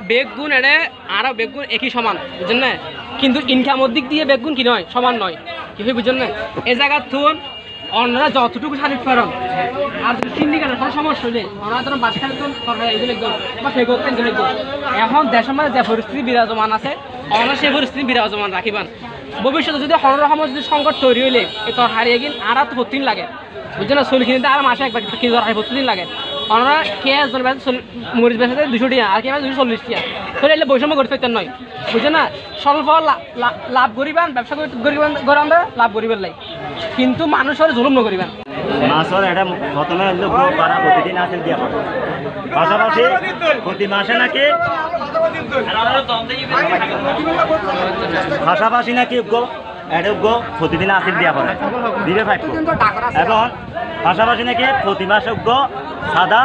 বেগুন এটা আর বেগুন একই সমান বুঝছেন না কিন্তু ইনকামের দিক দিয়ে বেগুন কি নয় সমান নয় কি বুঝছেন না এই জায়গা থুন অন্যরা যতটুকু শারীরিক পারেন আর সিন্ডিকেটের কোনো সমস্যা নেই ওনারা ধরুন বাসখালী বা সেগুলো এখন দেশের মধ্যে যে পরিস্থিতি বিরাজমান আছে ওনারা সেই পরিস্থিতি বিরাজমান রাখিবেন ভবিষ্যতে যদি হররকম যদি সংকট তৈরি হইলে এই তোর হারিয়ে গিয়ে আর তো প্রতিদিন লাগে বুঝছেন না চল্লিশ কিনতে আর মাসে একবার কেজি হারি প্রতিদিন লাগে ওনারা কে মরিচ বেসাতে 200 টাকা আর কে 240 টাকা তো এলে বৈষম্য করে ফেলতেন নয় বুঝছেন না স্বল্প লাভ করিবেন ব্যবসা করিবেন লাভ করিবেন লাই কিন্তু মানুষের জুলুম নকরিবেন মাছের এটা প্রথমে প্রতিদিন আসেন দিয়া পড়ে পাশাপাশি প্রতি মাসে নাকি পাশাপাশি নাকি এটা প্রতিদিন আসিল দিয়া পড়ে দিবে ফাইট এবং পাশাপাশি নাকি প্রতি মাসে সাদা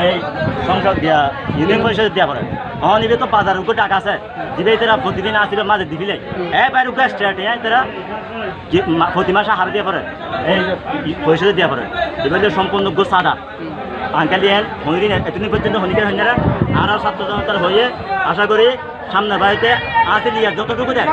এই সংসদ দিয়া ইউনিয়ন পরিষদ দিয়া পড়ে নিবে তো 5000 টাকা আছে দিবে তারা প্রতিদিন আসিল মাঝে দিবিলে বাইর স্ট্রেটে তারা প্রতি মাসে হার দিয়ে পড়ে এই পরিষদে দিয়া পড়ে এবার সম্পূর্ণ সাদা আঙ্কালি হইদিন এতদিন পর্যন্ত হনিকের হইনারা আরও ছাত্র জনতার হয়ে আশা করি সামনে বাড়িতে আসে নিয়ে যতটুকু দেয়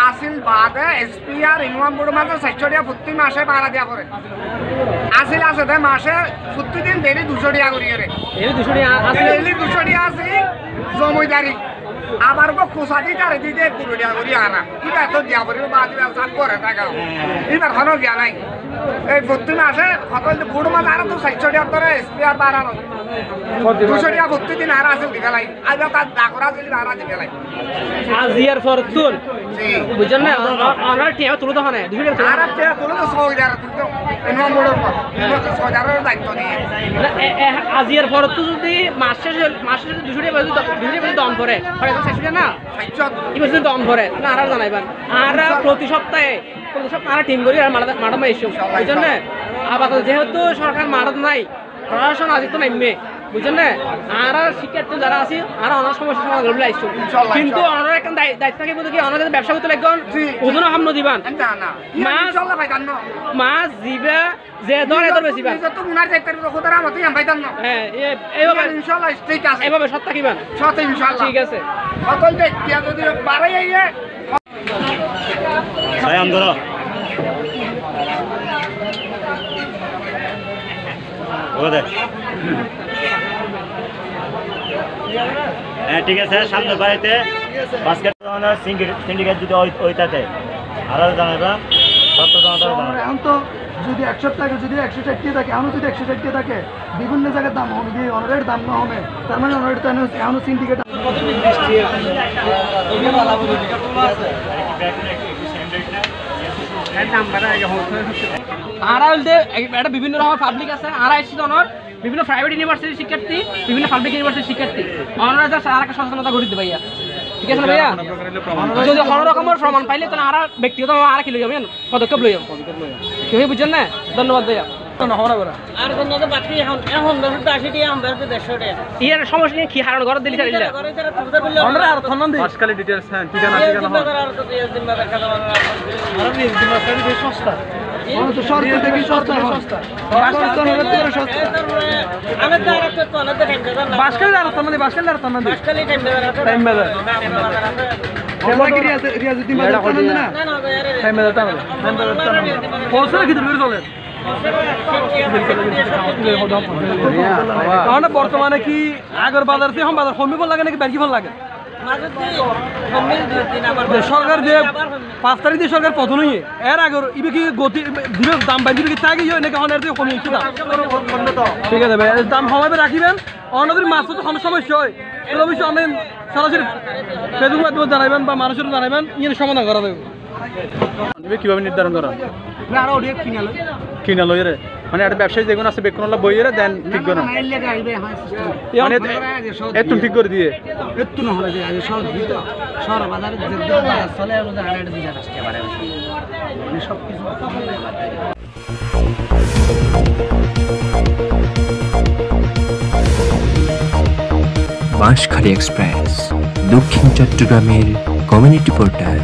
আসিল বাদে এসপিআর ইনকাম বোর্ড মাঝে 400 টাকা প্রতি মাসে ভাড়া দিয়া করে আসিল আছে দে মাসে প্রতিদিন ডেলি 200 টাকা করি রে 200 টাকা আছে জমিদারি আবার খোসাদি তারে দিতে পুরুলিয়া করি আনা এটা এত দিয়া পড়ি বাদ ব্যবসা করে টাকা এবার হনো গিয়া নাই এই প্রতি মাসে কত বুড়ো মাছ আর তো 400 টাকা ধরে এসপিআর বাড়ানো 200 টাকা প্রতিদিন আর আসিল দিকে লাই আজ তার ডাকরা দিলি আর দিকে লাই আজিয়ার ফরতুন বুঝছেন না আমরা টিয়া তুলে তো হয় 200 টাকা আর টিয়া তুলে তো 100,000 তুলতো ইনকাম বোর্ডের পর 100,000 দায়িত্ব নিয়ে আজিয়ার ফরতুন যদি মাসে 200 টাকা দাম করে না ইমার্জেন্সি দম ধরে না আর জানাইবেন আর প্রতি সপ্তাহে আর টিম করি আর মাঠে এসব বুঝছেন না আপাতত যেহেতু সরকার মাঠত নাই প্রশাসন আজি তো নামবে বুঝছেন না আর শিক্ষার্থী যারা আছে আর অনেক সমস্যার সমাধান করবে আসছো কিন্তু ওনারা একটা দায়িত্ব থাকে বলতে কি ওনাদের ব্যবসা করতে লাগবেন ওজন হামনো দিবেন মাছ দিবে যে ধরে ধরে বেশি তো উনার দায়িত্ব খোদার আমাতেই আমি পাইতাম না হ্যাঁ এইভাবে ইনশাআল্লাহ ঠিক আছে এইভাবে সৎ থাকিবেন সৎ ইনশাআল্লাহ ঠিক আছে সকল দেখতে যদি বাড়াই আইয়ে সায়াম ধরো ওদের হ্যাঁ ঠিক আছে সামনে বাড়িতে বাস্কেট সিন্ডিকেট যদি ওইটাতে আরো জানাবা ছাত্র জনতা এখন তো যদি 100 টাকা যদি 160 থাকে এমন যদি 160 থাকে বিভিন্ন জায়গার দাম হবে যদি অনারের দাম না হবে তার মানে অনারের তো এমন সিন্ডিকেট একটা বিভিন্ন রকম পাবলিক আছে আর বিভিন্ন প্রাইভেট ইউনিভার্সিটির শিক্ষার্থী বিভিন্ন পাবলিক ইউনিভার্সিটির শিক্ষার্থী ওনারা যা আর একটা সচেতনতা গড়ে দিতে ভাইয়া ঠিক আছে না ভাইয়া যদি কোনো রকমের প্রমাণ পাইলে তাহলে আর ব্যক্তিগত আর কি লই যাবেন পদক্ষেপ লই যাবেন কেউ বুঝছেন না ধন্যবাদ ভাইয়া আর কোনো বাকি এখন 80 টাকা আমরা 150 টাকা ইয়ার সমস্যা কি হারানো ঘর দিলি ছাড়িলা আমরা আর থনন দি আজকাল ডিটেইলস হ্যাঁ ঠিকানা আর তো জিম্মাদার কাজ আর নি জিম্মাদার বেশ সস্তা অন তো সরকার থেকে সস্তা বাসকাল হলে তো সস্তা আমি তো আর তো না দেখেন না বাসকাল আর থনন দি বাসকাল টাইম বাজার আমরা কি রিয়াজউদ্দিন বাজার থনন না না টাইম বাজার পৌঁছে কি দূর চলে বর্তমানে কি আগের বাজার থেকে বাজার কমে লাগে নাকি বেশি ভাল লাগে সরকার যে 5 তারিখ দিয়ে সরকার প্রথম হয়ে এর আগের ইবে কি গতি দাম বাড়ি কি থাকে নাকি অনেক কমে দাম ঠিক আছে ভাই দাম কমাবে রাখিবেন অন্যদের মাছ তো কোনো সমস্যা হয় অবশ্যই অনেক সরাসরি ফেসবুক মাধ্যমে জানাবেন বা মানুষের জানাবেন ইয়ে সমাধান করা দেবে কিভাবে নির্ধারণ করা কিনা লই রে মানে একটা ব্যবসায়ী যেগুলো আছে বেকুন বইয়েরা দেন ঠিক করে মানে একটু ঠিক করে দিয়ে একটু না হলে সব দিত সর বাজারে যে বাজার চলে ওদের আড়াইটা দিয়ে আসতে পারে মানে সব কিছু বাঁশখালী এক্সপ্রেস দক্ষিণ চট্টগ্রামের কমিউনিটি পোর্টাল।